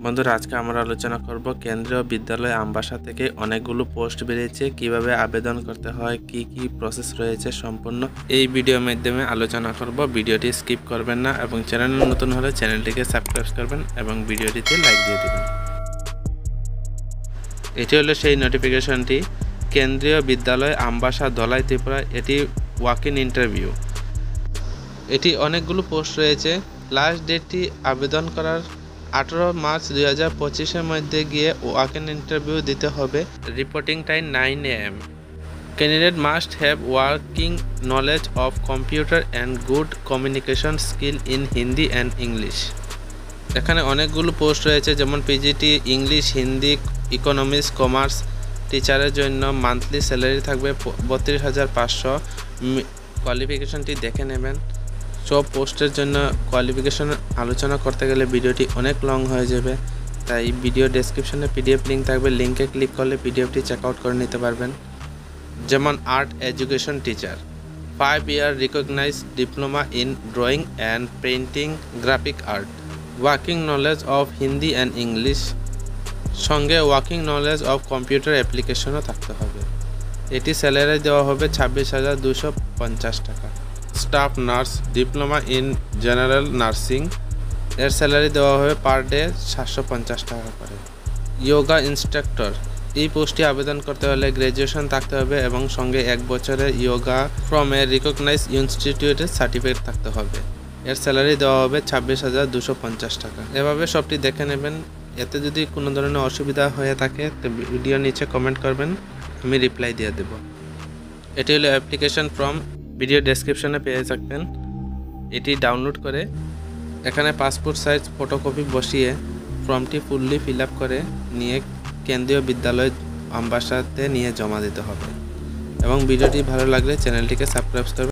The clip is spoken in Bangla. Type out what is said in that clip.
বন্ধুরা, আজকে আমরা আলোচনা করব কেন্দ্রীয় বিদ্যালয় আমবাসা থেকে অনেকগুলো পোস্ট বেরিয়েছে, কিভাবে আবেদন করতে হয়, কি কি প্রসেস রয়েছে সম্পূর্ণ এই ভিডিওর মাধ্যমে আলোচনা করব। ভিডিওটি স্কিপ করবেন না এবং চ্যানেলে নতুন হলে চ্যানেলটিকে সাবস্ক্রাইব করবেন এবং ভিডিওটিতে লাইক দিয়ে দেবেন। এটি হলো সেই নোটিফিকেশনটি, কেন্দ্রীয় বিদ্যালয় আমবাসা ধলাই ত্রিপুরা। এটি ওয়াক ইন ইন্টারভিউ। এটি অনেকগুলো পোস্ট রয়েছে। লাস্ট ডেটটি আবেদন করার 18 মার্চ 2025-এর মধ্যে গিয়ে ওয়াক ইন ইন্টারভিউ দিতে হবে। Reporting time 9 AM। Candidate must have working knowledge of computer and good communication skill in Hindi and English. এখানে অনেকগুলো পোস্ট রয়েছে, যেমন PGT English, Hindi, economics, commerce টিচারের জন্য মান্থলি স্যালারি থাকবে 32,500। কোয়ালিফিকেশনটি দেখে নেবেন। সব পোস্টের জন্য কোয়ালিফিকেশন আলোচনা করতে গেলে ভিডিওটি অনেক লং হয়ে যাবে, তাই ভিডিও ডেসক্রিপশনে পিডিএফ লিঙ্ক থাকবে, লিঙ্কে ক্লিক করলে পিডিএফটি চেক আউট করে নিতে পারবেন। যেমন art education teacher, 5 year recognised diploma in drawing and painting, graphic art, working knowledge of Hindi and English, সঙ্গে ওয়ার্কিং নলেজ অফ কম্পিউটার অ্যাপ্লিকেশনও থাকতে হবে। এটি স্যালারি দেওয়া হবে 26,250 টাকা। Staff nurse, diploma in general nursing, এর স্যালারি দেওয়া হবে পার ডে 750 টাকা করে। যোগা ইনস্ট্রাক্টর, এই পোস্টে আবেদন করতে হলে গ্র্যাজুয়েশন থাকতে হবে এবং সঙ্গে 1 বছরের যোগা ফ্রম এ রিকগনাইজড ইনস্টিটিউটের সার্টিফিকেট থাকতে হবে। এর স্যালারি দেওয়া হবে 26,250 টাকা। এভাবে সবটি দেখে নেবেন। এতে যদি কোনো ধরনের অসুবিধা হয়ে থাকে তো ভিডিও নিচে কমেন্ট করবেন, আমি রিপ্লাই দিয়ে দেব। এটি হলো অ্যাপ্লিকেশন ফর্ম, ভিডিও ডেসক্রিপশনে পেয়ে থাকবেন। এটি ডাউনলোড করে এখানে পাসপোর্ট সাইজ ফটোকপি বসিয়ে ফর্মটি ফুললি ফিল আপ করে নিয়ে কেন্দ্রীয় বিদ্যালয় আমবাসাতে নিয়ে জমা দিতে হবে। এবং ভিডিওটি ভালো লাগলে চ্যানেলটিকে সাবস্ক্রাইব করবেন।